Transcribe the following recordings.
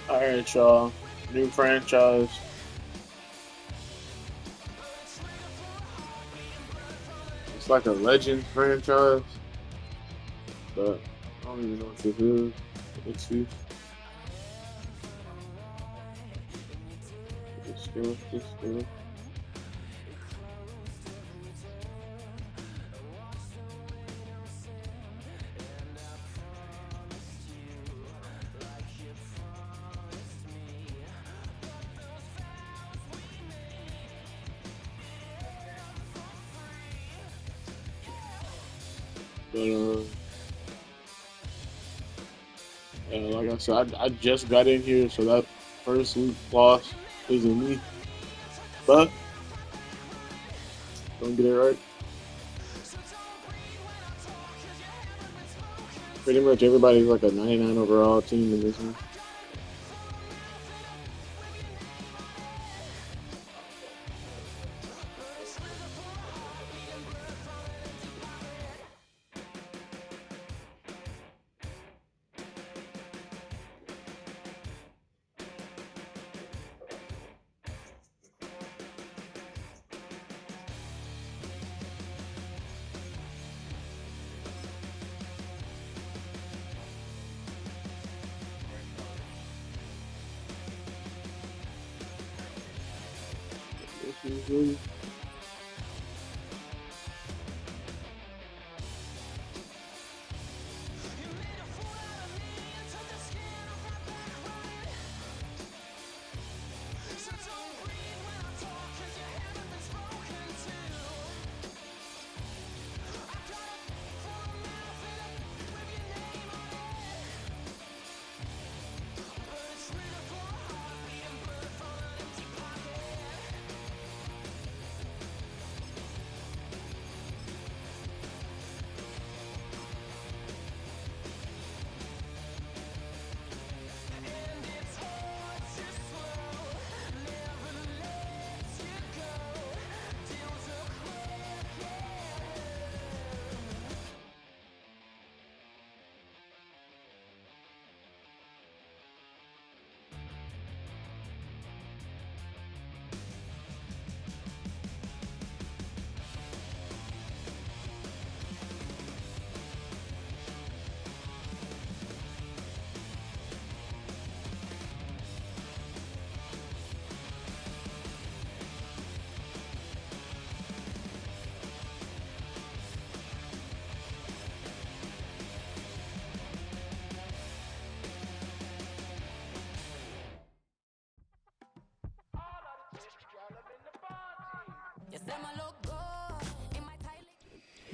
All right, y'all. New franchise. It's like a Legends franchise, but I don't even know what this is. Excuse. This. But like I said, I just got in here, so that first week loss isn't me. But don't get it right. Pretty much everybody's like a 99 overall team in this one. This is really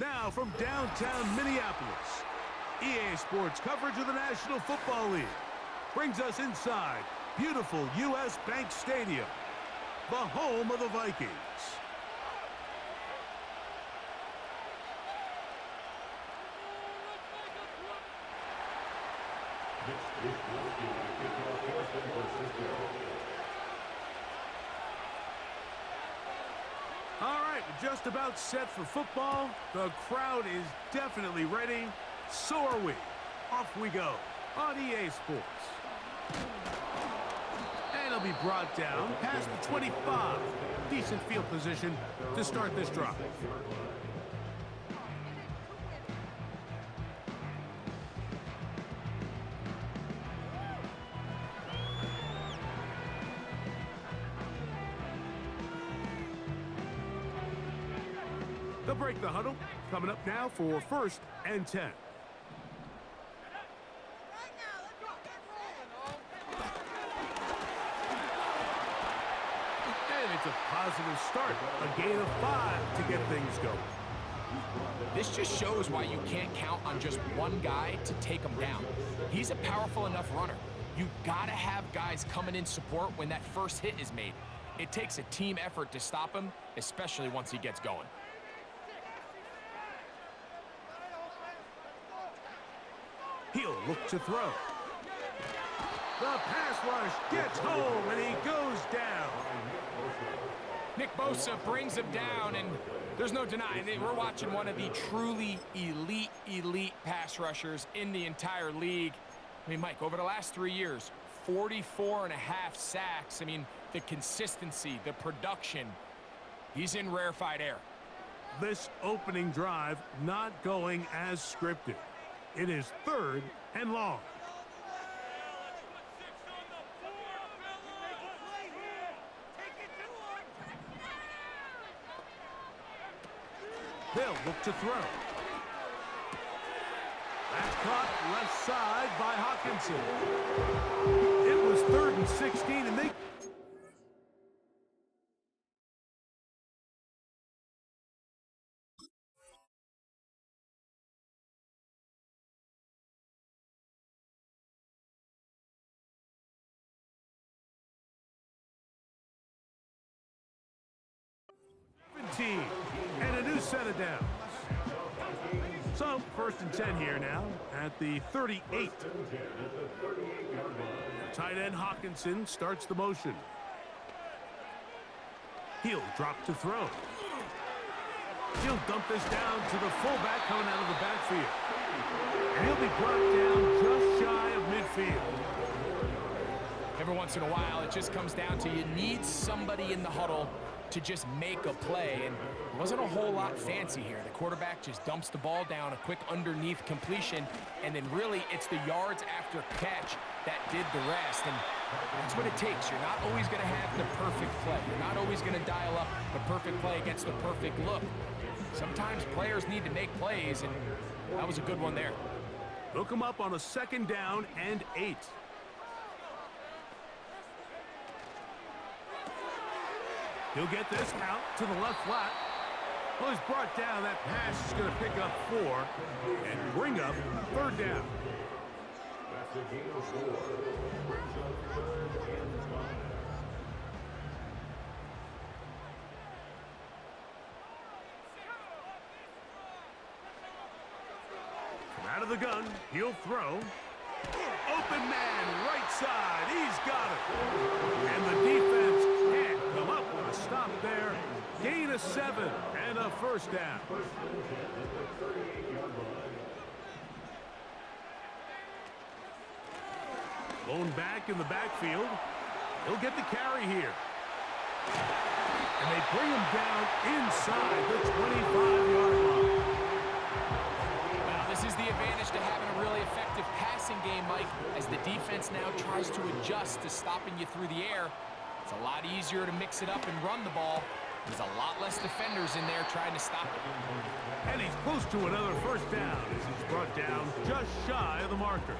Now from downtown Minneapolis, EA Sports coverage of the National Football League brings us inside beautiful U.S. Bank Stadium, the home of the Vikings. All right, just about set for football. The crowd is definitely ready. So are we. Off we go on EA Sports. And it'll be brought down past the 25. Decent field position to start this drive. They'll break the huddle. Coming up now for 1st and 10. And it's a positive start. A gain of 5 to get things going. This just shows why you can't count on just one guy to take him down. He's a powerful enough runner. You gotta have guys coming in support when that first hit is made. It takes a team effort to stop him, especially once he gets going. He'll look to throw. The pass rush gets home, and he goes down. Nick Bosa brings him down, and there's no denying that we're watching one of the truly elite pass rushers in the entire league. I mean, Mike, over the last 3 years, 44 and a half sacks. I mean, the consistency, the production, he's in rarefied air. This opening drive not going as scripted. It is 3rd and long. They'll look to throw. That's caught left side by Hawkinson. It was 3rd and 16, and they... and a new set of downs. So, 1st and 10 here now at the 38. Tight end Hawkinson starts the motion. He'll drop to throw. He'll dump this down to the fullback coming out of the backfield. And he'll be brought down just shy of midfield. Every once in a while, it just comes down to you need somebody in the huddle to just make a play, and it wasn't a whole lot fancy here. The quarterback just dumps the ball down, a quick underneath completion, and then really it's the yards after catch that did the rest, and that's what it takes. You're not always going to have the perfect play. You're not always going to dial up the perfect play against the perfect look. Sometimes players need to make plays, and that was a good one there. Look him up on a 2nd down and 8. He'll get this out to the left flat. Well, he's brought down. That pass is going to pick up 4 and bring up 3rd down. From out of the gun, he'll throw. Open man, right side. He's got it. And the defense can't come up with a stop there. Gain of 7 and a 1st down. Blown back in the backfield. He'll get the carry here. And they bring him down inside the 25-yard line. Well, this is the advantage to having a really effective passing game, Mike, as the defense now tries to adjust to stopping you through the air. It's a lot easier to mix it up and run the ball. There's a lot less defenders in there trying to stop it. And he's close to another 1st down as he's brought down just shy of the marker.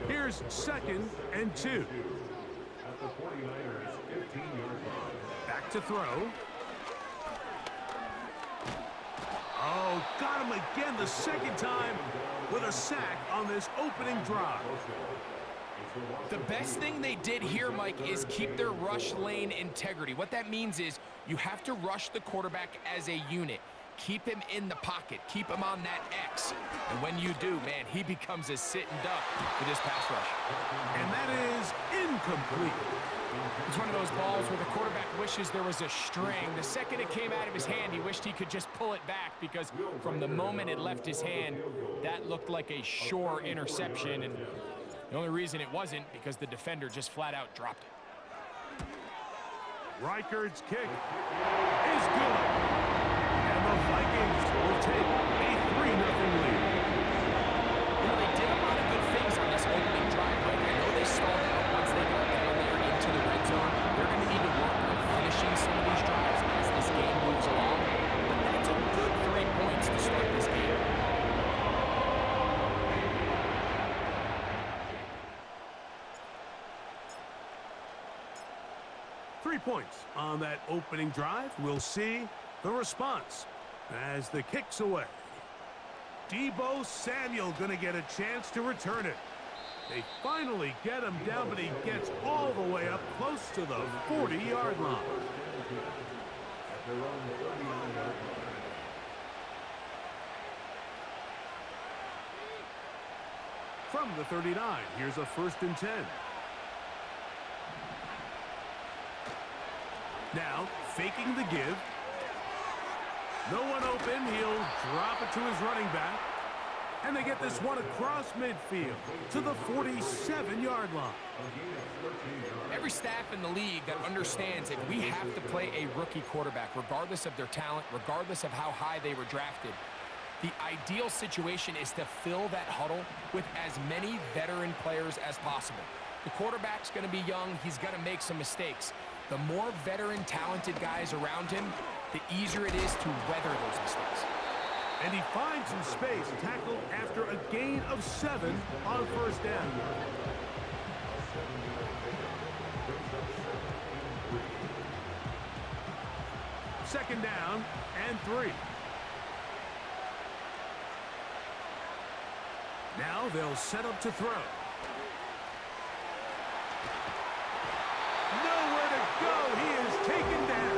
Here's 2nd and 2. Back to throw. Oh, got him again the 2nd time with a sack on this opening drive. The best thing they did here, Mike, is keep their rush lane integrity. What that means is you have to rush the quarterback as a unit. Keep him in the pocket. Keep him on that X. And when you do, man, he becomes a sitting duck for this pass rush. And that is incomplete. It's one of those balls where the quarterback wishes there was a string. The second it came out of his hand, he wished he could just pull it back, because from the moment it left his hand, that looked like a sure interception. And the only reason it wasn't because the defender just flat out dropped it. Reichard's kick is good. And the Vikings will take a 3-0 lead. You know, they did a lot of good things on this opening drive, Mike. I know they stalled out once they got down there into the red zone. They're going to need to work on finishing some of these drives as this game moves along. But that's a good 3 points to start this game. 3 points on that opening drive. We'll see the response as the kick's away. Deebo Samuel going to get a chance to return it. They finally get him down, but he gets all the way up close to the 40-yard line. From the 39, here's a 1st and 10. Now, faking the give. No one open. He'll drop it to his running back. And they get this one across midfield to the 47-yard line. Every staff in the league that understands that we have to play a rookie quarterback, regardless of their talent, regardless of how high they were drafted. The ideal situation is to fill that huddle with as many veteran players as possible. The quarterback's going to be young. He's going to make some mistakes. The more veteran, talented guys around him, the easier it is to weather those mistakes. And he finds some space, tackled after a gain of 7 on first down. Second down and 3. Now they'll set up to throw. Nowhere to go. He is taken down.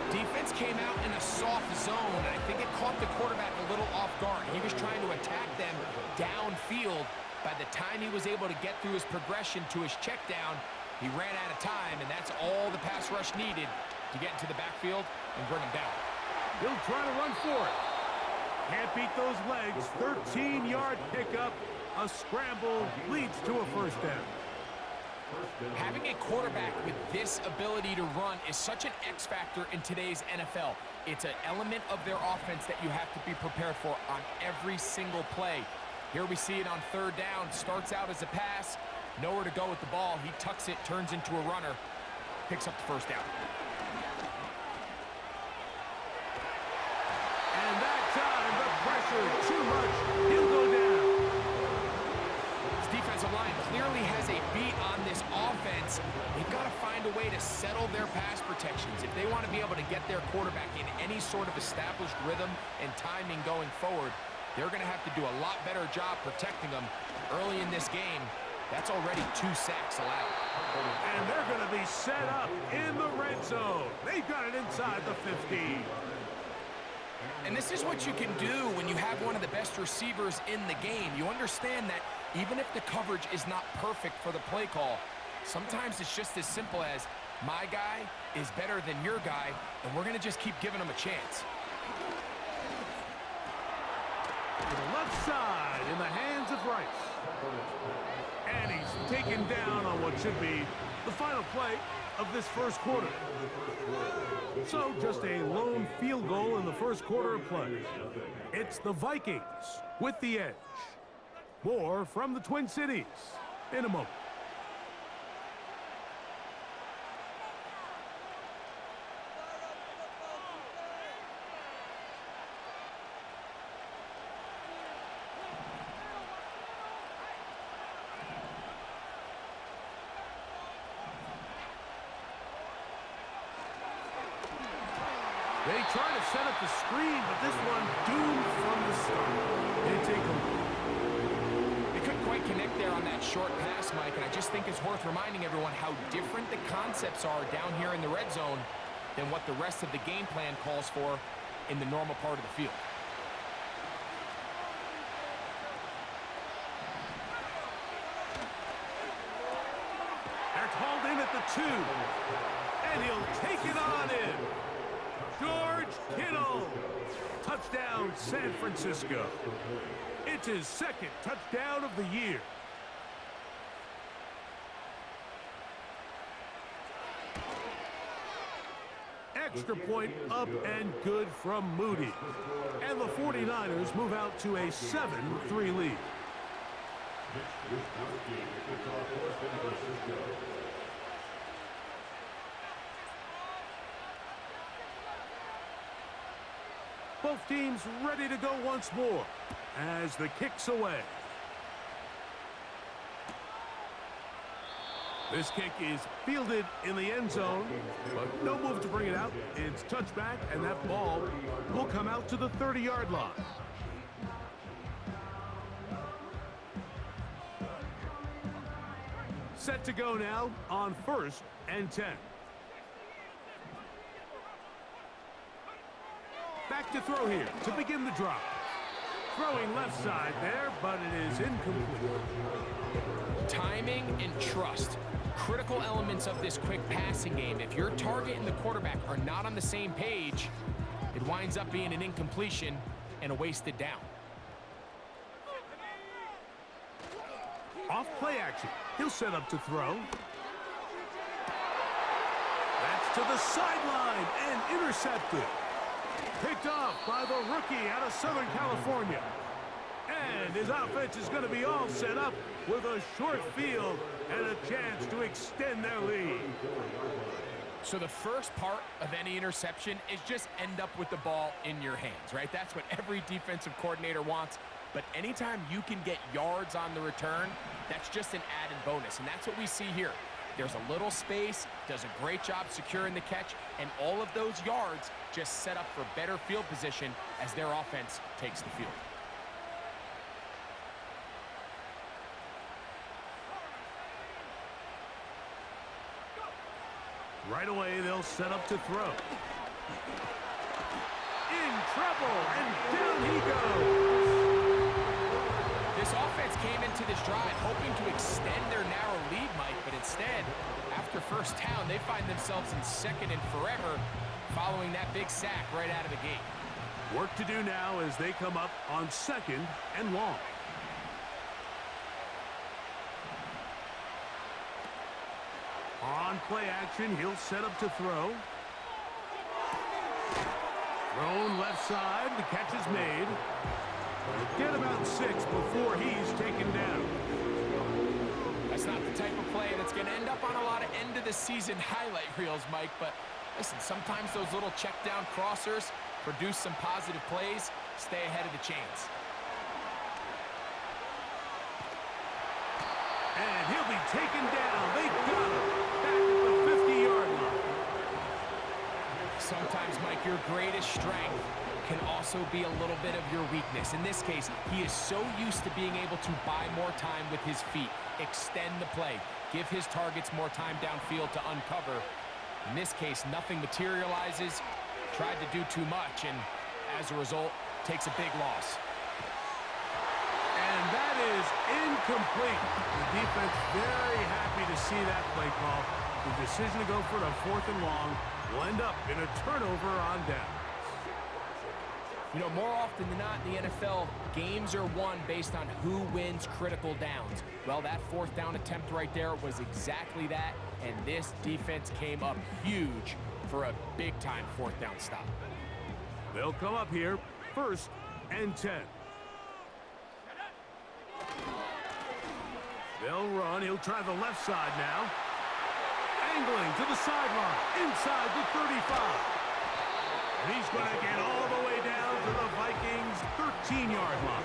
Defense came out in a soft zone, and I think it caught the quarterback a little off guard. He was trying to attack them downfield. By the time he was able to get through his progression to his check down, he ran out of time, and that's all the pass rush needed to get into the backfield and bring him down. He'll try to run for it. Can't beat those legs. 13-yard pickup. A scramble leads to a first down. Having a quarterback with this ability to run is such an X factor in today's NFL. It's an element of their offense that you have to be prepared for on every single play. Here we see it on third down. Starts out as a pass. Nowhere to go with the ball. He tucks it, turns into a runner. Picks up the first down. And that time, the pressure too much. He'll go down. This defensive line clearly has a beat on this offense. They've got to find a way to settle their pass protections. If they want to be able to get their quarterback in any sort of established rhythm and timing going forward, they're going to have to do a lot better job protecting them. Early in this game, that's already 2 sacks allowed. And they're going to be set up in the red zone. They've got it inside the 15. And this is what you can do when you have one of the best receivers in the game. You understand that even if the coverage is not perfect for the play call, sometimes it's just as simple as my guy is better than your guy, and we're going to just keep giving him a chance. To the left side in the hands of Rice. And he's taken down on what should be the final play of this first quarter. So just a lone field goal in the first quarter of play. It's the Vikings with the edge. More from the Twin Cities in a moment. They try to set up the screen, but this one doomed from the start. It's incomplete. They couldn't quite connect there on that short pass, Mike, and I just think it's worth reminding everyone how different the concepts are down here in the red zone than what the rest of the game plan calls for in the normal part of the field. That's hauled in at the 2. And he'll take it on in. George Kittle. Touchdown, San Francisco. It's his second touchdown of the year. Extra point up and good from Moody. And the 49ers move out to a 7-3 lead. Both teams ready to go once more as the kick's away. This kick is fielded in the end zone, but no move to bring it out. It's touchback, and that ball will come out to the 30-yard line. Set to go now on 1st and 10. Back to throw here to begin the drop. Throwing left side there, but it is incomplete. Timing and trust. Critical elements of this quick passing game. If your target and the quarterback are not on the same page, it winds up being an incompletion and a wasted down. Off play action. He'll set up to throw. That's to the sideline and intercepted. Picked off by the rookie out of Southern California. And his offense is going to be all set up with a short field and a chance to extend their lead. So the first part of any interception is just end up with the ball in your hands, right? That's what every defensive coordinator wants. But anytime you can get yards on the return, that's just an added bonus. And that's what we see here. There's a little space, does a great job securing the catch, and all of those yards just set up for better field position as their offense takes the field. Right away, they'll set up to throw. In trouble, and down he goes. This offense came into this drive hoping to extend their narrow lead, Mike, but instead, after first down, they find themselves in second and forever following that big sack right out of the gate. Work to do now as they come up on second and long. On play action, he'll set up to throw. Thrown left side, the catch is made. Get about 6 before he's taken down. That's not the type of play that's going to end up on a lot of end-of-the-season highlight reels, Mike, but listen, sometimes those little check-down crossers produce some positive plays. Stay ahead of the chains. And he'll be taken down. They got him back at the 50-yard line. Sometimes, Mike, your greatest strength can also be a little bit of your weakness. In this case, he is so used to being able to buy more time with his feet, extend the play, give his targets more time downfield to uncover. In this case, nothing materializes, tried to do too much, and as a result, takes a big loss. And that is incomplete. The defense very happy to see that play call. The decision to go for it on 4th and long will end up in a turnover on down. You know, more often than not in the NFL, games are won based on who wins critical downs. Well, that 4th down attempt right there was exactly that, and this defense came up huge for a big-time 4th down stop. They'll come up here, 1st and 10. They'll run. He'll try the left side now. Angling to the sideline, inside the 35. And he's going to get all the way down to the Vikings' 13-yard line.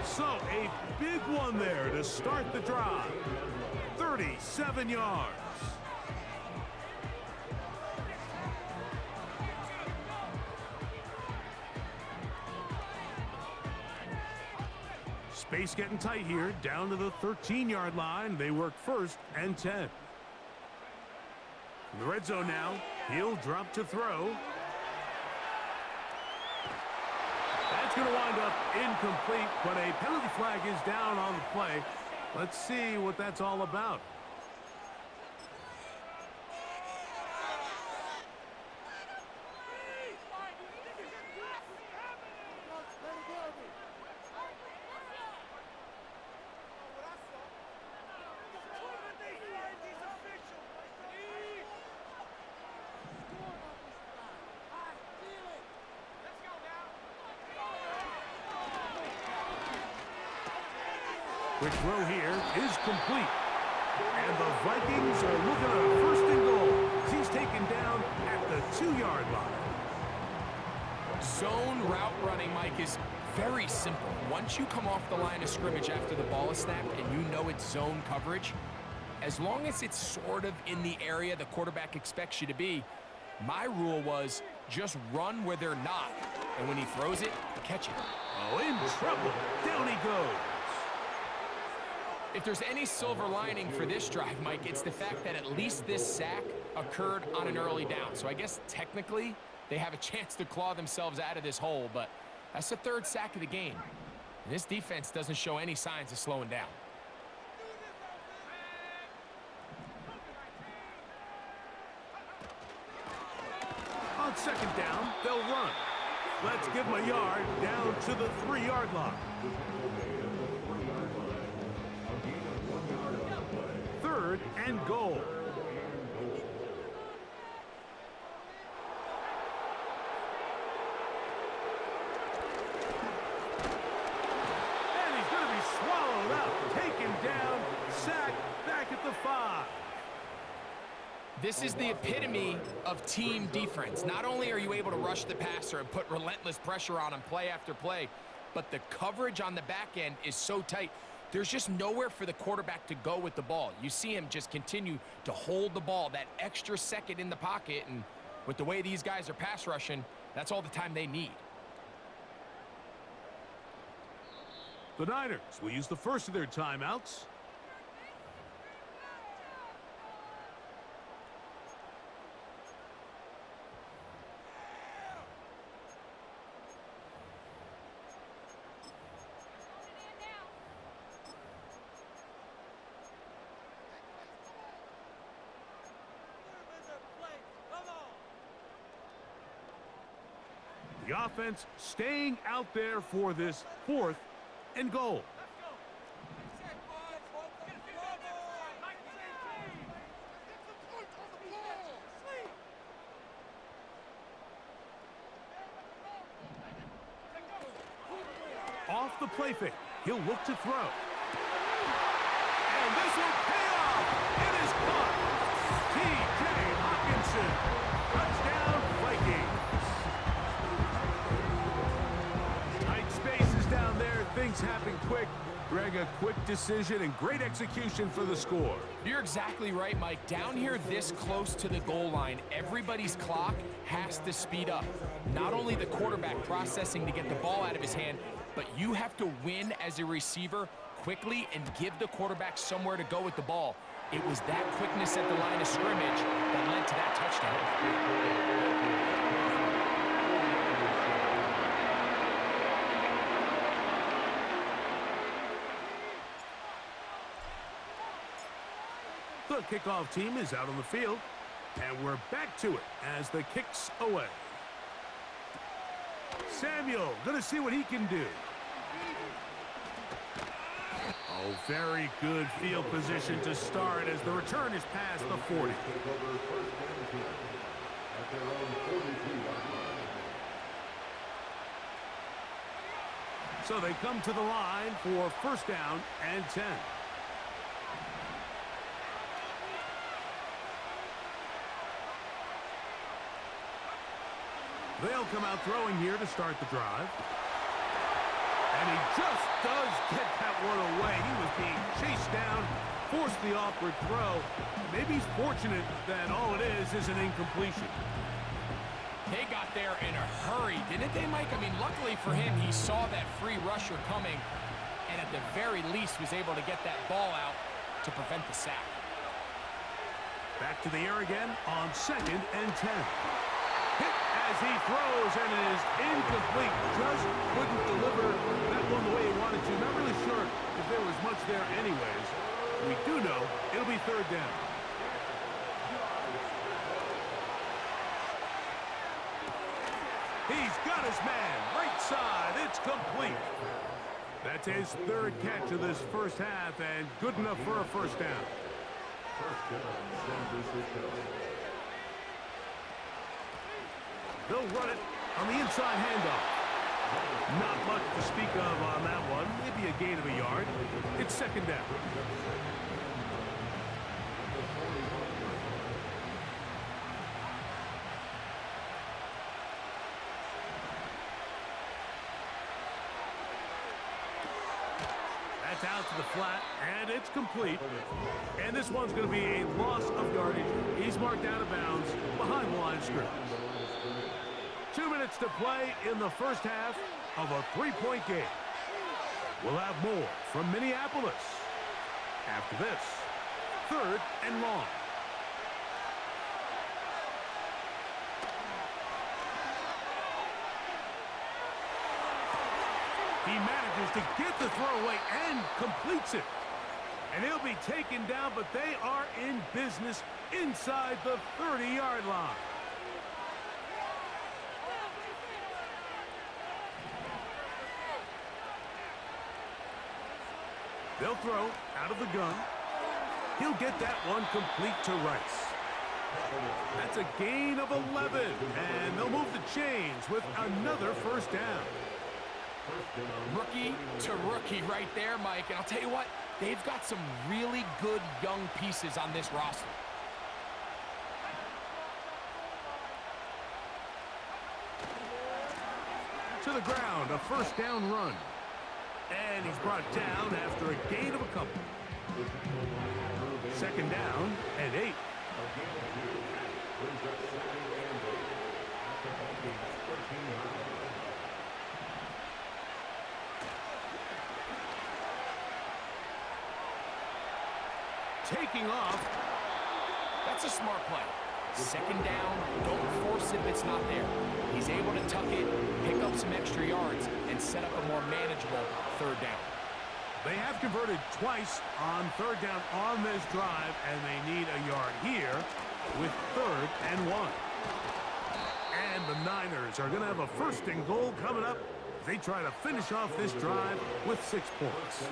So a big one there to start the drive. 37 yards. Space getting tight here, down to the 13-yard line. They work 1st and 10. In the red zone now, he'll drop to throw. That's going to wind up incomplete, but a penalty flag is down on the play. Let's see what that's all about. Quick throw here is complete. And the Vikings are looking at a 1st and goal. He's taken down at the 2-yard line. Zone route running, Mike, is very simple. Once you come off the line of scrimmage after the ball is snapped and you know it's zone coverage, as long as it's sort of in the area the quarterback expects you to be, my rule was just run where they're not. And when he throws it, catch it. Oh, in trouble. Down he goes. If there's any silver lining for this drive, Mike, it's the fact that at least this sack occurred on an early down. So I guess technically they have a chance to claw themselves out of this hole, but that's the 3rd sack of the game. And this defense doesn't show any signs of slowing down. On 2nd down, they'll run. Let's give them a yard down to the 3-yard line. and goal. And he's going to be swallowed up, taken down, sacked, back at the 5. This is the epitome of team defense. Not only are you able to rush the passer and put relentless pressure on him play after play, but the coverage on the back end is so tight. There's just nowhere for the quarterback to go with the ball. You see him just continue to hold the ball that extra second in the pocket, and with the way these guys are pass rushing, that's all the time they need. The Niners will use the first of their timeouts. The offense staying out there for this 4th and goal. Off the play fake. He'll look to throw. And this will pay off. It is caught. T.J. Hawkinson. Touchdown, Vikings. Tight spaces down there. Things happen quick. Greg, a quick decision and great execution for the score. You're exactly right, Mike. Down here this close to the goal line, everybody's clock has to speed up. Not only the quarterback processing to get the ball out of his hand, but you have to win as a receiver quickly and give the quarterback somewhere to go with the ball. It was that quickness at the line of scrimmage that led to that touchdown. The kickoff team is out on the field, and we're back to it as the kick's away. Samuel, gonna see what he can do. Oh, very good field position to start as the return is past the 40. So they come to the line for first down and 10. They'll come out throwing here to start the drive. And he just does get that one away. He was being chased down, forced the awkward throw. Maybe he's fortunate that all it is an incompletion. They got there in a hurry, didn't they, Mike? I mean, luckily for him, he saw that free rusher coming, and at the very least was able to get that ball out to prevent the sack. Back to the air again on 2nd and 10. Hit as he throws, and it is incomplete. Just couldn't deliver that one the way he wanted to. Not really sure if there was much there anyways. We do know it'll be 3rd down. He's got his man. Right side. It's complete. That's his 3rd catch of this first half, and good enough for a first down. They'll run it on the inside handoff. Not much to speak of on that one. Maybe a gain of a yard. It's 2nd down. That's out to the flat, and it's complete. And this one's going to be a loss of yardage. He's marked out of bounds behind the line of scrimmage. 2 minutes to play in the first half of a 3-point game. We'll have more from Minneapolis after this. 3rd and long. He manages to get the throw away and completes it. And he'll be taken down, but they are in business inside the 30-yard line. They'll throw out of the gun. He'll get that one complete to Rice. That's a gain of 11, and they'll move the chains with another first down. Rookie to rookie right there, Mike. And I'll tell you what, they've got some really good young pieces on this roster. To the ground, a first down run. And he's brought down after a gain of a couple. Second down and 8. Taking off. That's a smart play. Second down, don't force it if it's not there. He's able to tuck it, pick up some extra yards, and set up a more manageable third down. They have converted twice on third down on this drive, and they need a yard here with 3rd and 1. And the Niners are going to have a first and goal coming up. They try to finish off this drive with 6 points.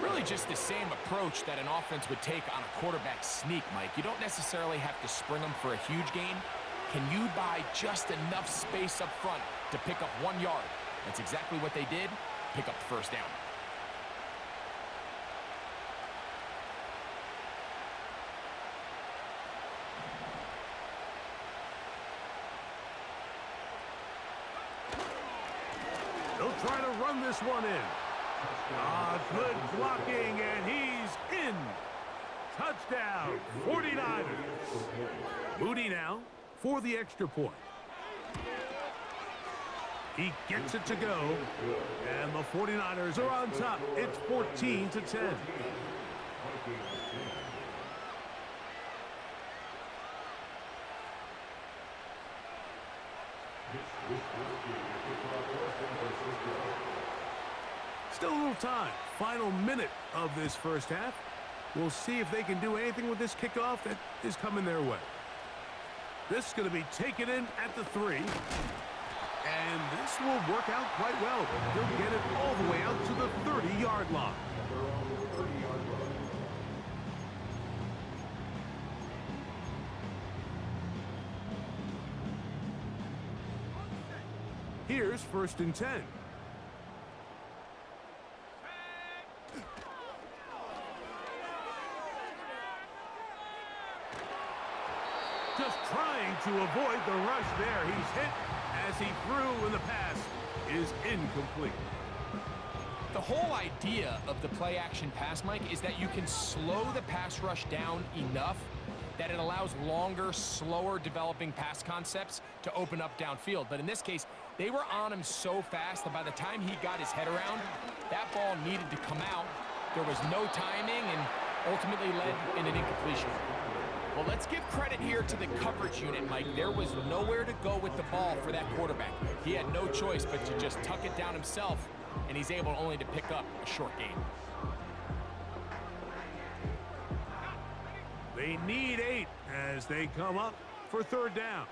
Really just the same approach that an offense would take on a quarterback sneak, Mike. You don't necessarily have to spring them for a huge gain. Can you buy just enough space up front to pick up 1 yard? That's exactly what they did. Pick up the first down. They'll try to run this one in. Good blocking, and he's in. Touchdown, 49ers. Moody now for the extra point. He gets it to go, and the 49ers are on top. It's 14-10. Still a little time. Final minute of this first half. We'll see if they can do anything with this kickoff that is coming their way. This is going to be taken in at the 3. And this will work out quite well. He'll get it all the way out to the 30-yard line. Here's 1st and 10. Just trying to avoid the rush there. He's hit as he threw, and the pass is incomplete. The whole idea of the play-action pass, Mike, is that you can slow the pass rush down enough that it allows longer, slower developing pass concepts to open up downfield. But in this case, they were on him so fast that by the time he got his head around, that ball needed to come out. There was no timing and ultimately led in an incompletion. Well, let's give credit here to the coverage unit, Mike. There was nowhere to go with the ball for that quarterback. He had no choice but to just tuck it down himself, and he's able only to pick up a short gain. They need 8 as they come up for 3rd down.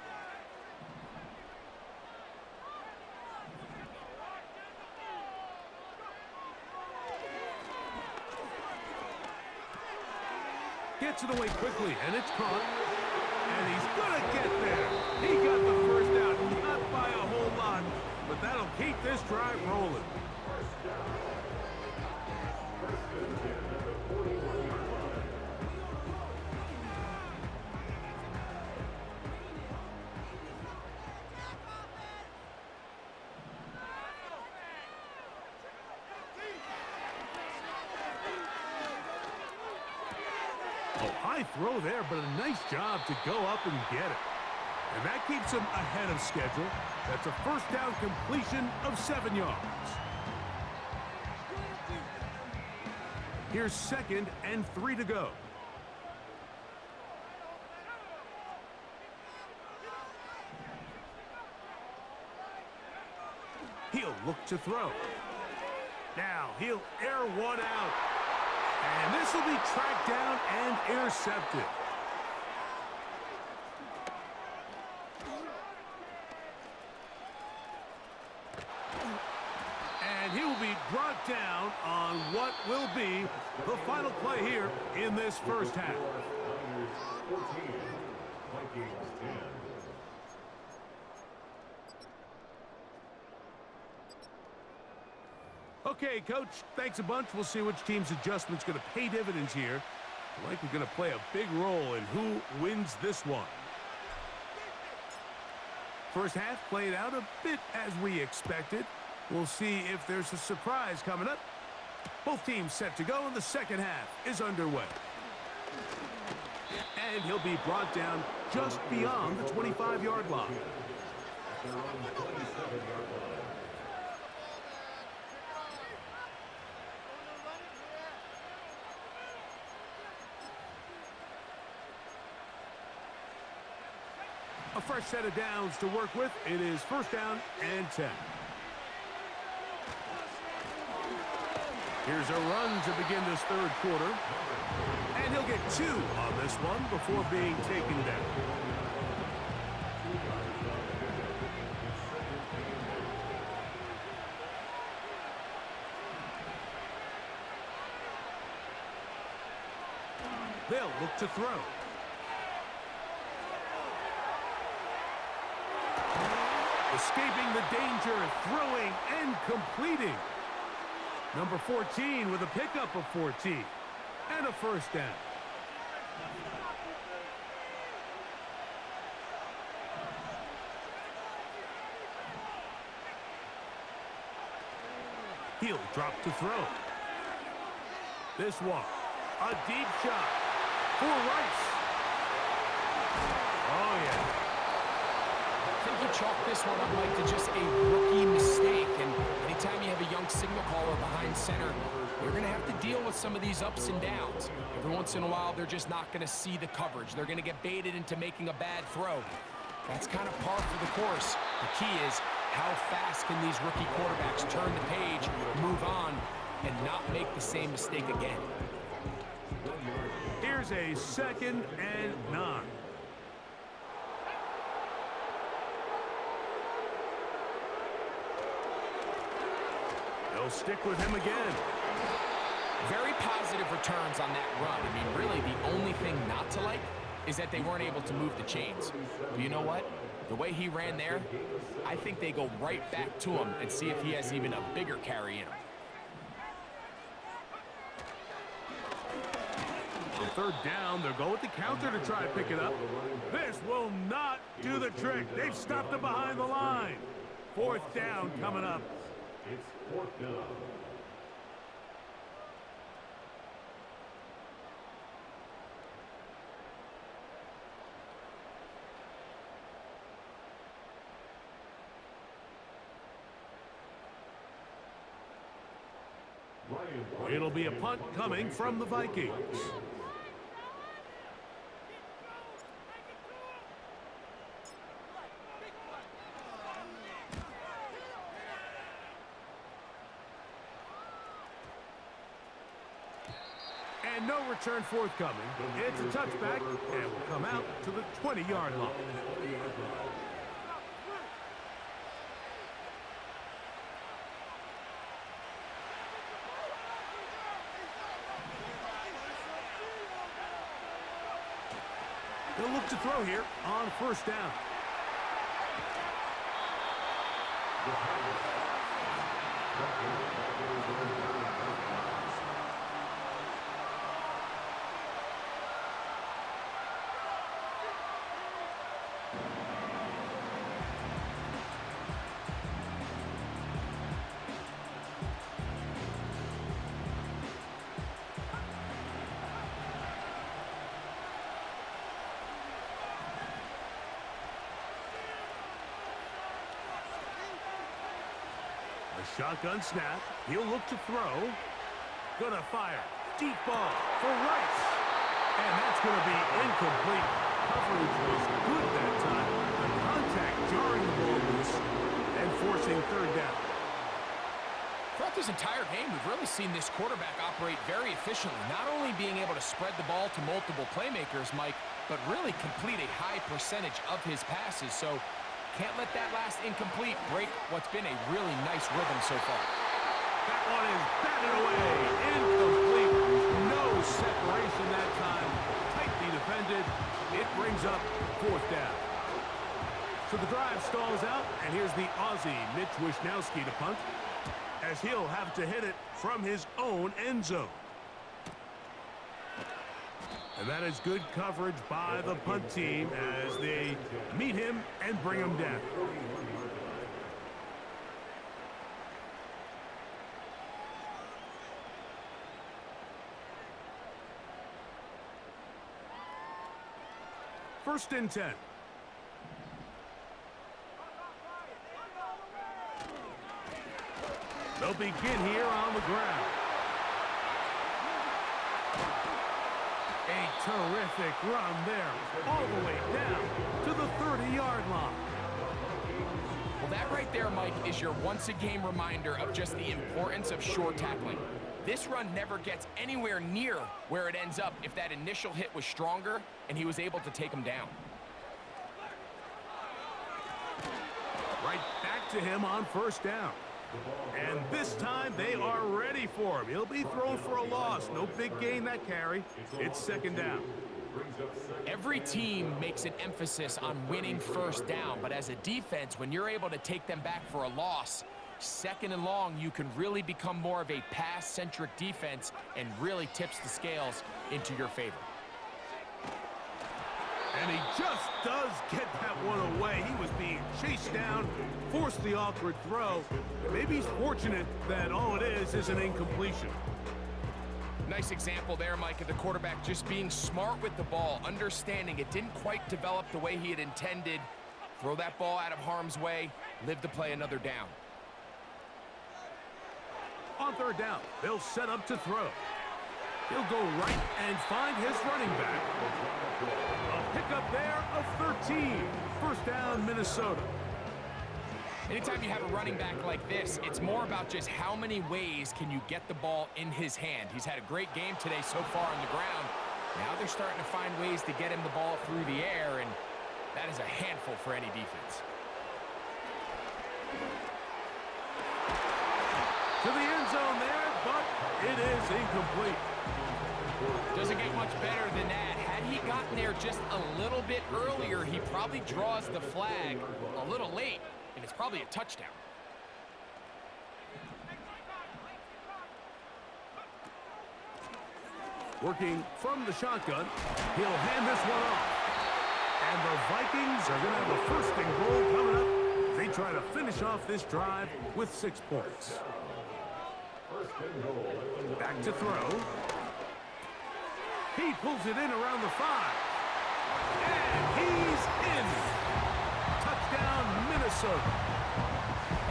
Gets it away quickly, and it's caught. And he's going to get there. He got the first down, not by a whole lot, but that'll keep this drive rolling. High throw there, but a nice job to go up and get it. And that keeps him ahead of schedule. That's a first down completion of 7 yards. Here's 2nd and 3 to go. He'll look to throw. Now he'll air one out. And this will be tracked down and intercepted. And he will be brought down on what will be the final play here in this first half. Okay, Coach, thanks a bunch. We'll see which team's adjustment's going to pay dividends here. I think we're going to play a big role in who wins this one. First half played out a bit as we expected. We'll see if there's a surprise coming up. Both teams set to go, and the second half is underway. And he'll be brought down just beyond the 25-yard line. A fresh set of downs to work with. It is first down and 10. Here's a run to begin this third quarter. And he'll get 2 on this one before being taken down. They'll look to throw. Escaping the danger, throwing and completing. Number 14 with a pickup of 14 and a first down. He'll drop to throw. This one, a deep shot for Rice. Oh, yeah. I think you chalk this one up, Mike, to just a rookie mistake. And anytime you have a young signal caller behind center, you're going to have to deal with some of these ups and downs. Every once in a while, they're just not going to see the coverage. They're going to get baited into making a bad throw. That's kind of par for the course. The key is how fast can these rookie quarterbacks turn the page, move on, and not make the same mistake again. Here's a 2nd and 9. They'll stick with him again. Very positive returns on that run. I mean, really, the only thing not to like is that they weren't able to move the chains. But you know what? The way he ran there, I think they go right back to him and see if he has even a bigger carry in him. On third down, they'll go with the counter to try to pick it up. This will not do the trick. They've stopped him behind the line. 4th down coming up. It's 4th down. It'll be a punt coming from the Vikings. And no return forthcoming. It's a touchback and will come out to the 20-yard line. They'll look to throw here on first down. Shotgun snap. He'll look to throw. Gonna fire. Deep ball for Rice. And that's gonna be incomplete. Coverage was good that time. The contact jarring the ball loose and forcing third down. Throughout this entire game, we've really seen this quarterback operate very efficiently. Not only being able to spread the ball to multiple playmakers, Mike, but really complete a high percentage of his passes. So can't let that last incomplete break what's been a really nice rhythm so far. That one is batted away. Incomplete. No separation that time. Tightly defended. It brings up 4th down. So the drive stalls out, and here's the Aussie, Mitch Wishnowsky, to punt, as he'll have to hit it from his own end zone. And that is good coverage by the punt team as they meet him and bring him down. First and 10. They'll begin here on the ground. A terrific run there, all the way down to the 30-yard line. Well, that right there, Mike, is your once-a-game reminder of just the importance of short tackling. This run never gets anywhere near where it ends up if that initial hit was stronger and he was able to take him down. Right back to him on 1st down. And this time they are ready for him. He'll be thrown for a loss. No big gain that carry. It's 2nd down. Every team makes an emphasis on winning 1st down, but as a defense, when you're able to take them back for a loss, 2nd and long, you can really become more of a pass-centric defense and really tips the scales into your favor. And he just does get that one away. He was being chased down, forced the awkward throw. Maybe he's fortunate that all it is an incompletion. Nice example there, Mike, of the quarterback just being smart with the ball, understanding it didn't quite develop the way he had intended. Throw that ball out of harm's way, live to play another down. On 3rd down, they'll set up to throw. He'll go right and find his running back. A pickup there of 13. 1st down, Minnesota. Anytime you have a running back like this, it's more about just how many ways can you get the ball in his hand. He's had a great game today so far on the ground. Now they're starting to find ways to get him the ball through the air, and that is a handful for any defense. To the end zone there, but it is incomplete. Doesn't get much better than that. Had he gotten there just a little bit earlier, he probably draws the flag a little late, and it's probably a touchdown. Working from the shotgun, he'll hand this one off. And the Vikings are going to have a 1st and goal coming up. They try to finish off this drive with 6 points. Back to throw. He pulls it in around the 5. And he's in. Touchdown, Minnesota.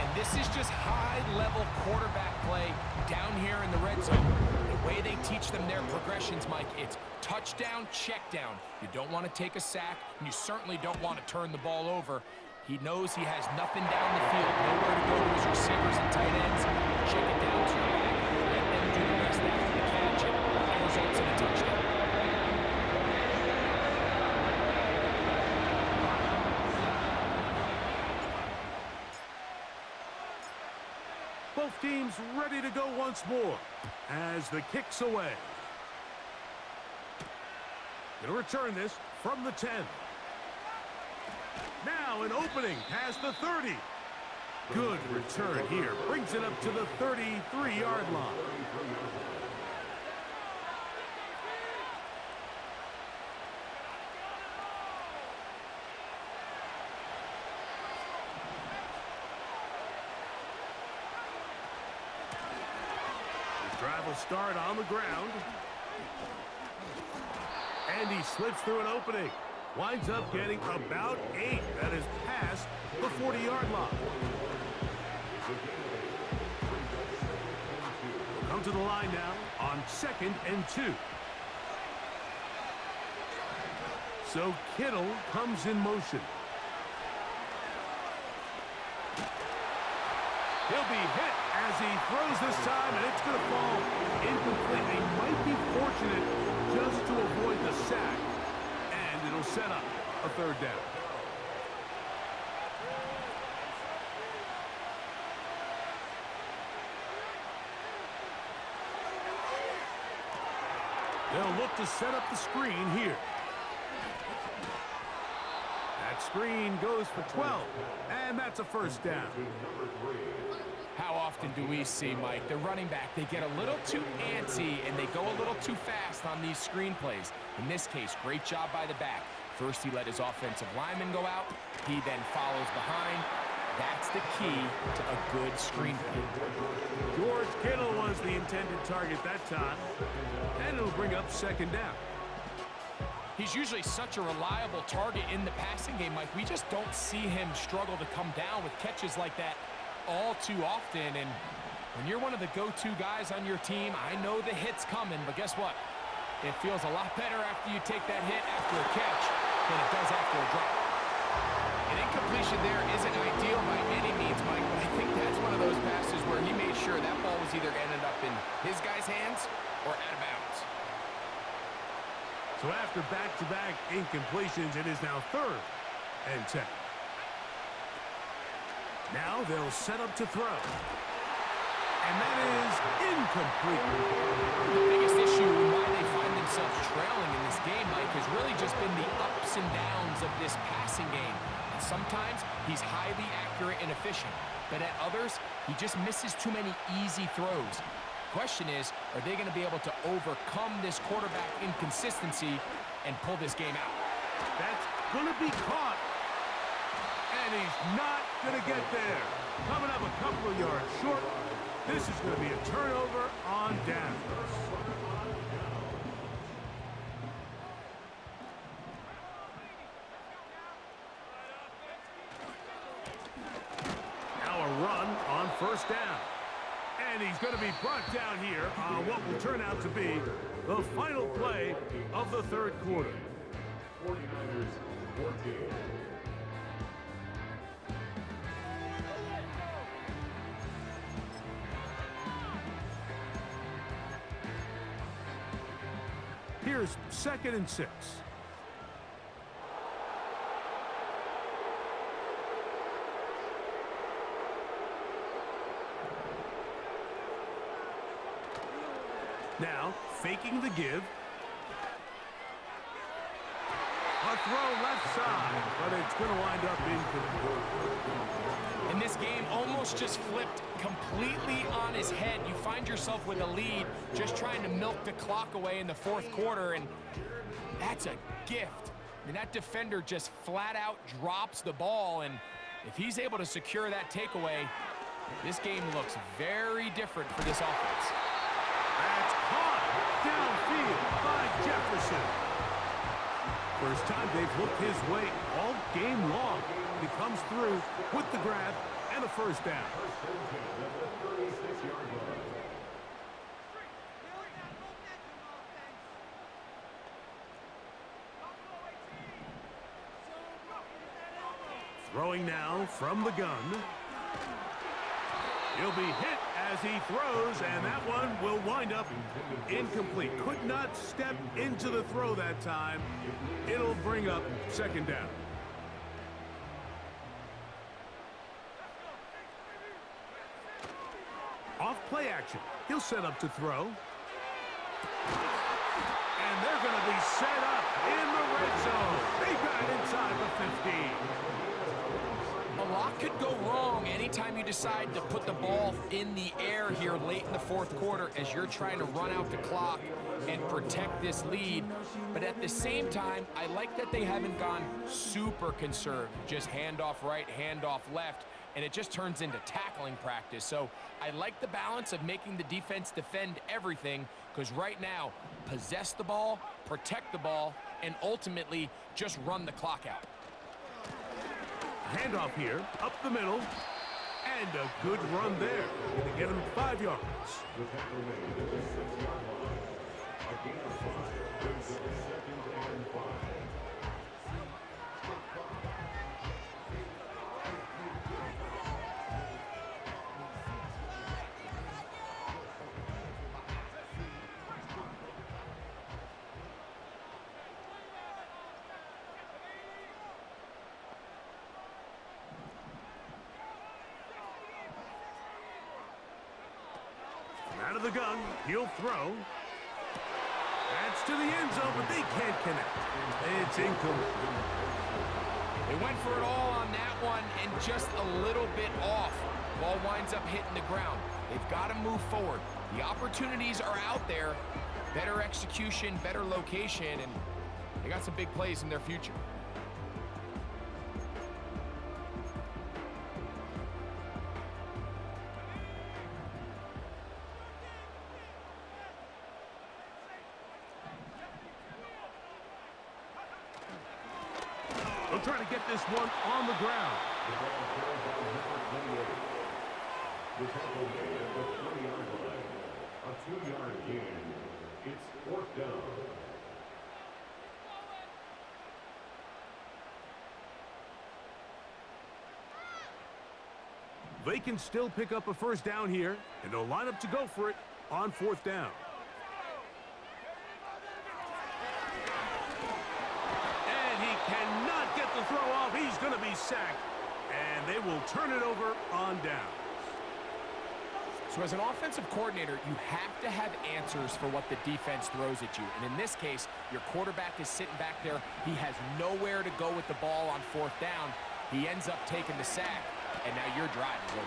And this is just high-level quarterback play down here in the red zone. The way they teach them their progressions, Mike, it's touchdown, check down. You don't want to take a sack, and you certainly don't want to turn the ball over. He knows he has nothing down the field, nowhere to go to his receivers and tight ends. Check it down to your back, let them do the rest after the catch, and it results in a touchdown. Both teams ready to go once more as the kick's away. Going to return this from the 10. Now an opening past the 30. Good return here. Brings it up to the 33-yard line. Drive will start on the ground. And he slips through an opening. Winds up getting about 8. That is past the 40-yard line. We'll come to the line now on 2nd and 2. So Kittle comes in motion. He'll be hit as he throws this time, and it's going to fall incomplete. They might be fortunate just to avoid the sack, and it'll set up a 3rd down. They'll look to set up the screen here. That screen goes for 12, and that's a first down. How often do we see, Mike, the running back, they get a little too antsy and they go a little too fast on these screen plays. In this case, great job by the back. First, he let his offensive lineman go out. He then follows behind. That's the key to a good screen play. George Kittle was the intended target that time, and it'll bring up second down. He's usually such a reliable target in the passing game, Mike. We just don't see him struggle to come down with catches like that all too often. And when you're one of the go-to guys on your team, I know the hit's coming, but guess what? It feels a lot better after you take that hit after a catch than it does after a drop. An incompletion there isn't ideal by any means, Mike, but I think that's one of those passes where he made sure that ball was either ended up in his guy's hands or out of bounds. So after back-to-back incompletions, it is now 3rd and 10. Now they'll set up to throw. And that is incomplete. The biggest issue and why they find themselves trailing in this game, Mike, has really just been the ups and downs of this passing game. And sometimes he's highly accurate and efficient, but at others, he just misses too many easy throws. Question is, are they going to be able to overcome this quarterback inconsistency and pull this game out? That's going to be caught. And he's not going to get there. Coming up a couple of yards short. This is going to be a turnover on downs. Now a run on first down. And he's going to be brought down here on what will turn out to be the final play of the 3rd quarter. 49ers 14. Here's 2nd and 6. Now, faking the give. A throw left side, but it's going to wind up incomplete. And this game almost just flipped completely on his head. You find yourself with a lead, just trying to milk the clock away in the 4th quarter, and that's a gift. I mean, that defender just flat out drops the ball, and if he's able to secure that takeaway, this game looks very different for this offense. That's caught downfield by Jefferson. First time they've looked his way all game long. He comes through with the grab and a first down. Throwing now from the gun. He'll be hit as he throws, and that one will wind up incomplete. Could not step into the throw that time. It'll bring up second down. Off play action. He'll set up to throw. And they're going to be set up in the red zone. They got it inside the 15. A lot could go wrong anytime you decide to put the ball in the air here late in the 4th quarter as you're trying to run out the clock and protect this lead. But at the same time, I like that they haven't gone super conservative. Just handoff right, handoff left, and it just turns into tackling practice. So I like the balance of making the defense defend everything, because right now, possess the ball, protect the ball, and ultimately just run the clock out. Handoff here, up the middle, and a good run there. Going to get him 5 yards. Out of the gun, he'll throw. That's to the end zone, but they can't connect. It's incomplete. They went for it all on that one and just a little bit off. Ball winds up hitting the ground. They've got to move forward. The opportunities are out there. Better execution, better location, and they got some big plays in their future. They'll try to get this one on the ground. The tackle made at the 20-yard line. A 2-yard gain. It's 4th down. They can still pick up a first down here, and they'll line up to go for it on 4th down. And he cannot get the throw off. He's going to be sacked, and they will turn it over on down. So as an offensive coordinator, you have to have answers for what the defense throws at you. And in this case, your quarterback is sitting back there. He has nowhere to go with the ball on 4th down. He ends up taking the sack, and now your drive is over.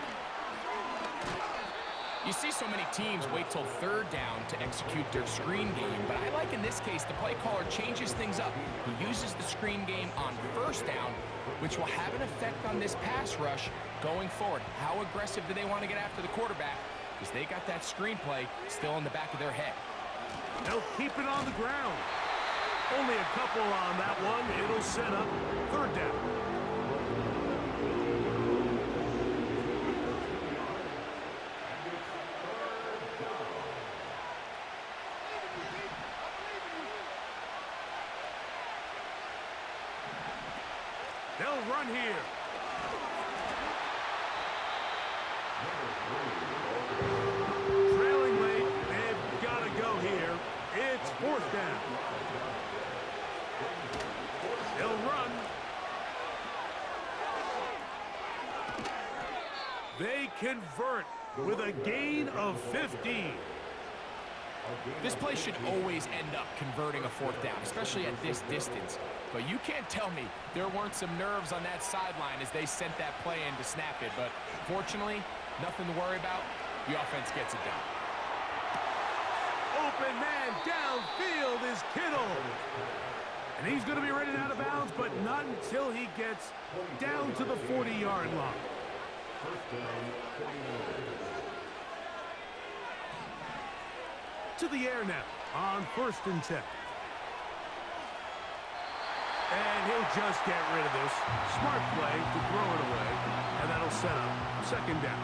You see so many teams wait till 3rd down to execute their screen game, but I like in this case the play caller changes things up. He uses the screen game on 1st down, which will have an effect on this pass rush going forward. How aggressive do they want to get after the quarterback? Because they got that screenplay still in the back of their head. They'll keep it on the ground. Only a couple on that one. It'll set up 3rd down. They'll run here. Trailing late, they've got to go here. It's 4th down. They'll run. They convert with a gain of 15. This play should always end up converting a 4th down, especially at this distance. But you can't tell me there weren't some nerves on that sideline as they sent that play in to snap it. But fortunately, nothing to worry about. The offense gets it done. Open man downfield is Kittle. And he's going to be rated out of bounds, but not until he gets down to the 40-yard line. To the air now on 1st and 10. And he'll just get rid of this. Smart play to throw it away, and that'll set up 2nd down.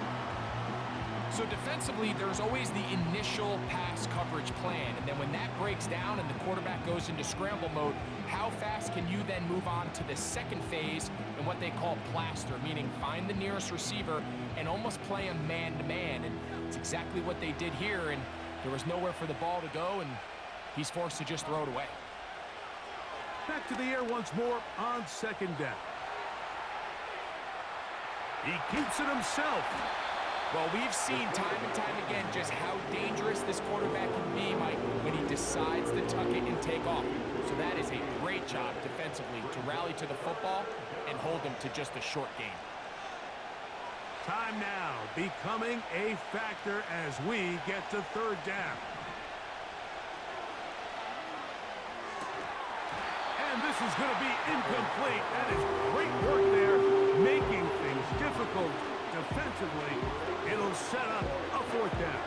So defensively, there's always the initial pass coverage plan, and then when that breaks down and the quarterback goes into scramble mode, how fast can you then move on to the 2nd phase in what they call plaster, meaning find the nearest receiver and almost play him man-to-man, and it's exactly what they did here, and there was nowhere for the ball to go, and he's forced to just throw it away. Back to the air once more on 2nd down. He keeps it himself. Well, we've seen time and time again just how dangerous this quarterback can be, Mike, when he decides to tuck it and take off. So that is a great job defensively to rally to the football and hold him to just a short game. Time now becoming a factor as we get to 3rd down. And this is going to be incomplete. That is great work there, making things difficult defensively. It'll set up a 4th down.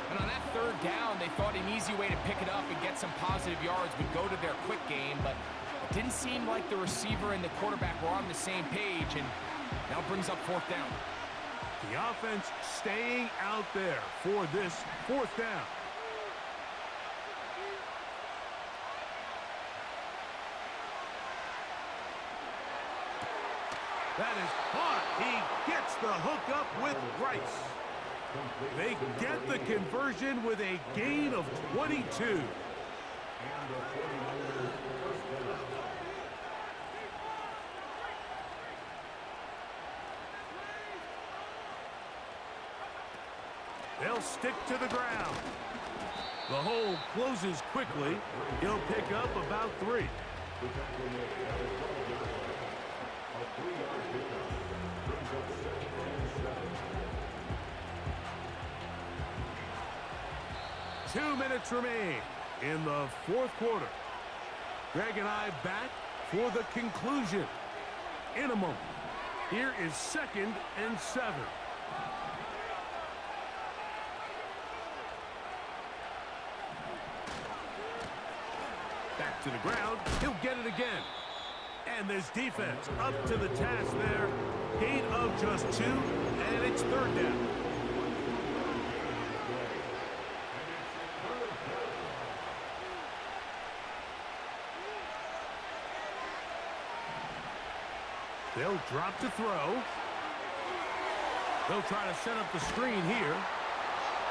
And on that 3rd down, they thought an easy way to pick it up and get some positive yards would go to their quick game, but it didn't seem like the receiver and the quarterback were on the same page, and now brings up 4th down. The offense staying out there for this 4th down. That is caught. He gets the hook up with Rice. They get the conversion with a gain of 22. They'll stick to the ground. The hole closes quickly. He'll pick up about 3. The tackle made at the 12-yard line. A 3-yard pickup brings up 2nd and 7. 2 minutes remain in the fourth quarter. Greg and I back for the conclusion in a moment. Here is 2nd and 7. Back to the ground. He'll get it again. And this defense up to the task there. Gain of just 2, and it's 3rd down. They'll drop to throw. They'll try to set up the screen here.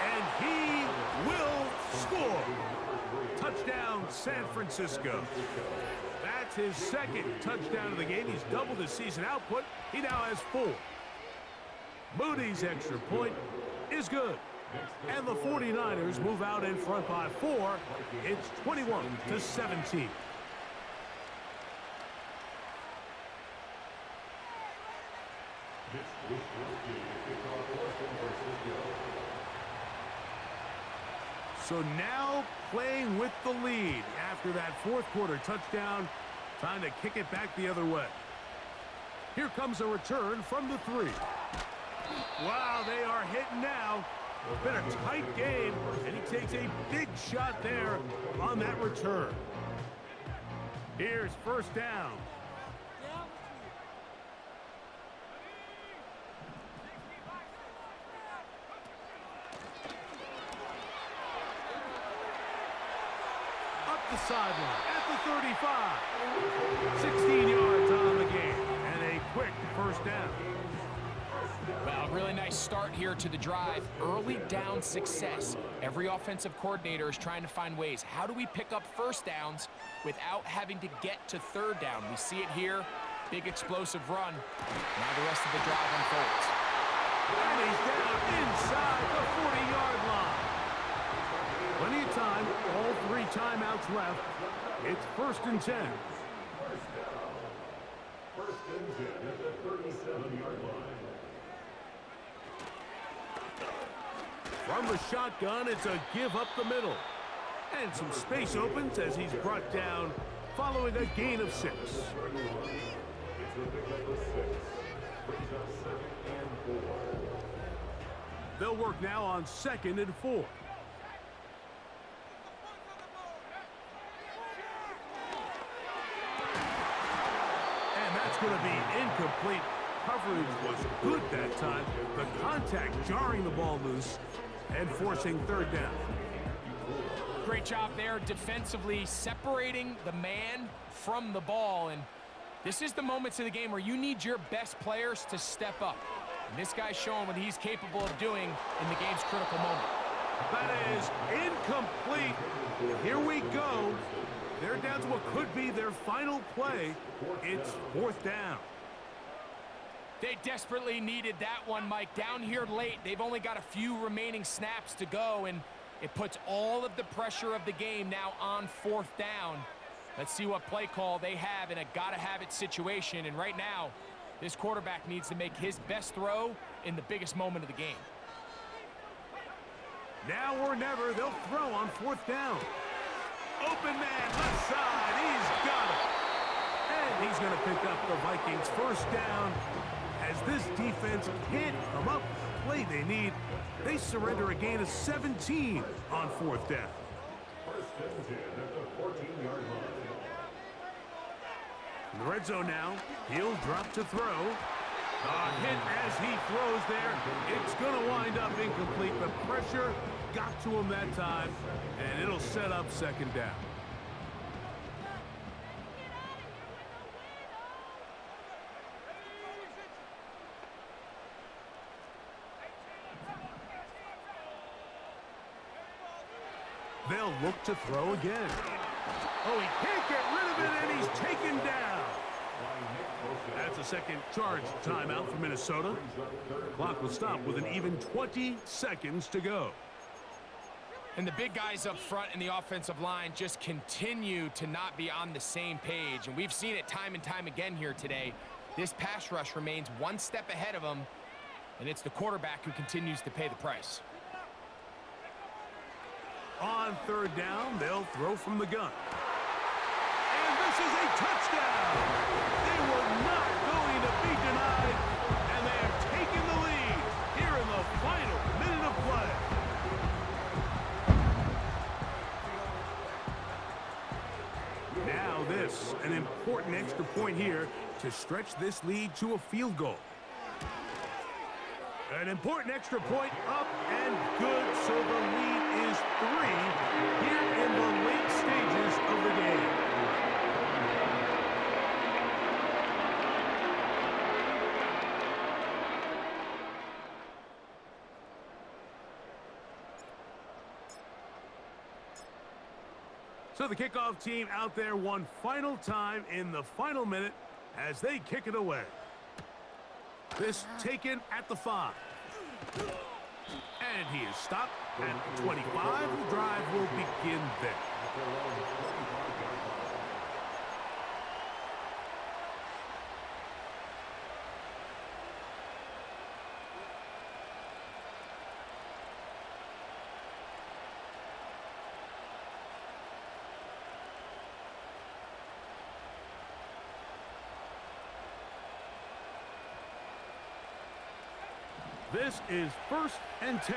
And he will score. Touchdown, San Francisco. That's his 2nd touchdown of the game. He's doubled his season output. He now has 4. Moody's extra point is good. And the 49ers move out in front by 4. It's 21-17. So now playing with the lead after that fourth quarter touchdown. Time to kick it back the other way. Here comes a return from the 3. Wow, they are hitting now. It's been a tight game, and he takes a big shot there on that return. Here's 1st down. The sideline at the 35. 16 yards on the game and a quick 1st down. Well, really nice start here to the drive. Early down success. Every offensive coordinator is trying to find ways. How do we pick up 1st downs without having to get to 3rd down? We see it here. Big explosive run. Now the rest of the drive unfolds. And he's down inside the 40-yard line. Plenty of time, all 3 timeouts left. It's 1st and 10. 1st and 10 at the 37-yard line. From the shotgun, it's a give up the middle. And some space opens as he's brought down following a gain of 6. It's a pickup of 6. Brings up 2nd and 4. They'll work now on 2nd and 4. Going to be incomplete. Coverage was good that time. The contact jarring the ball loose and forcing 3rd down. Great job there defensively, separating the man from the ball. And this is the moments of the game where you need your best players to step up. And this guy's showing what he's capable of doing in the game's critical moment. That is incomplete. Here we go. They're down to what could be their final play. It's 4th down. They desperately needed that one, Mike. Down here late, they've only got a few remaining snaps to go, and it puts all of the pressure of the game now on 4th down. Let's see what play call they have in a gotta-have-it situation. And right now, this quarterback needs to make his best throw in the biggest moment of the game. Now or never, they'll throw on 4th down. Open man, left side, he's got it. And he's going to pick up the Vikings' 1st down. As this defense can't come up with the play they need, they surrender a gain of 17 on 4th down. 1st and 10 at the 14-yard line. In the red zone now, he'll drop to throw. A hit as he throws there. It's going to wind up incomplete, but pressure got to him that time, and it'll set up 2nd down. They'll look to throw again. Oh, he can't get rid of it, and he's taken down. That's a 2nd charge timeout for Minnesota. The clock will stop with an even 20 seconds to go. And the big guys up front in the offensive line just continue to not be on the same page. And we've seen it time and time again here today. This pass rush remains one step ahead of them, and it's the quarterback who continues to pay the price. On third down, they'll throw from the gun. And this is a touchdown. They were not going to be denied, and they have taken the lead here in the final minute of play. Now this, an important extra point here to stretch this lead to a field goal. An important extra point up and good, so the lead is 3 here in the late stages of the game. So the kickoff team out there one final time in the final minute as they kick it away. This taken at the 5. And he is stopped at the 25. The drive will begin there. This is 1st and 10.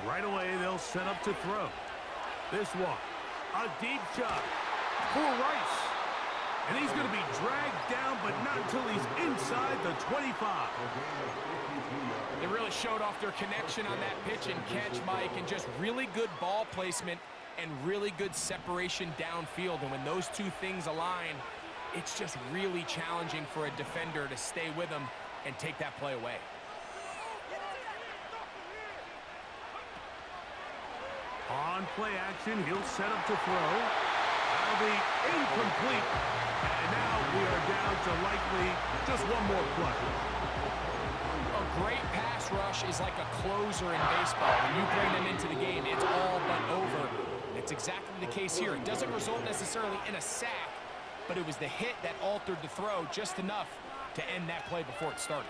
Right away, they'll set up to throw. This one, a deep shot for Rice. And he's going to be dragged down, but not until he's inside the 25. They really showed off their connection on that pitch and catch, Mike, and just really good ball placement and really good separation downfield. And when those two things align, it's just really challenging for a defender to stay with him and take that play away. On play action, he'll set up to throw. That'll be incomplete. And now we are down to likely just one more play. A great pass rush is like a closer in baseball. When you bring them into the game, it's all but over. It's exactly the case here. It doesn't result necessarily in a sack, but it was the hit that altered the throw just enough to end that play before it started.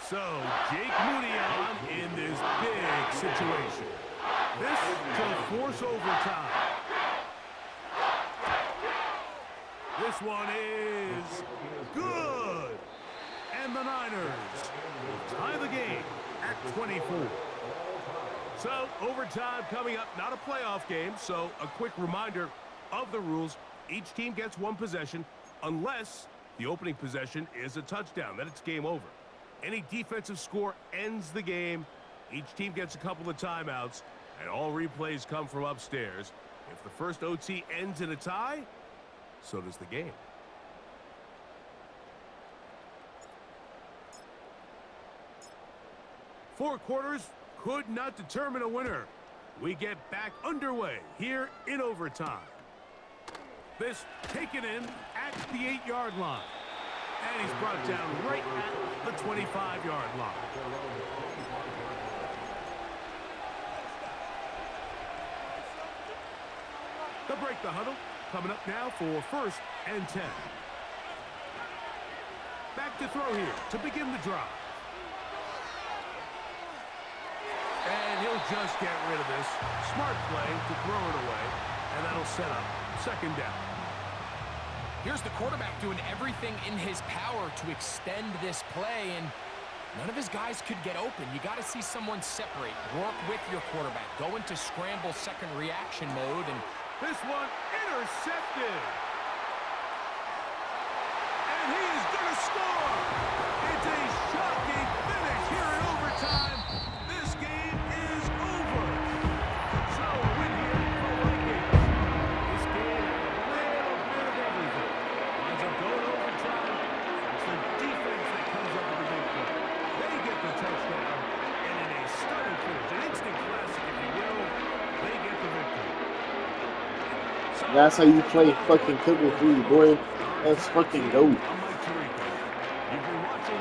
So, Jake Moody on in this big situation. This to force overtime. This one is good. And the Niners will tie the game at 24. So, overtime coming up, not a playoff game, so a quick reminder of the rules. Each team gets one possession unless the opening possession is a touchdown. Then it's game over. Any defensive score ends the game. Each team gets a couple of timeouts, and all replays come from upstairs. If the first OT ends in a tie, so does the game. Four quarters could not determine a winner. We get back underway here in overtime. This taken in at the 8-yard line. And he's brought down right at the 25-yard line. They'll break the huddle. Coming up now for 1st and 10. Back to throw here to begin the drive. And he'll just get rid of this. Smart play to throw it away. And that'll set up 2nd down. Here's the quarterback doing everything in his power to extend this play, and none of his guys could get open. You got to see someone separate, work with your quarterback, go into scramble second reaction mode, and this one intercepted. And he is going to score. It's a shocking finish here in overtime. This game is over. So a win here for Vikings. This game had a little bit of everything. Ends up going overtime. It's the defense that comes up with the big play. They get the touchdown, and in a stunning finish, an instant classic, if you will, they get the victory. That's how you play fucking Cooking 3, boy. Let's fucking go. I'm Mike Tirico. You've been watching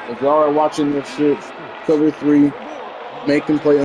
the If y'all are watching this shit, cover 3, make him play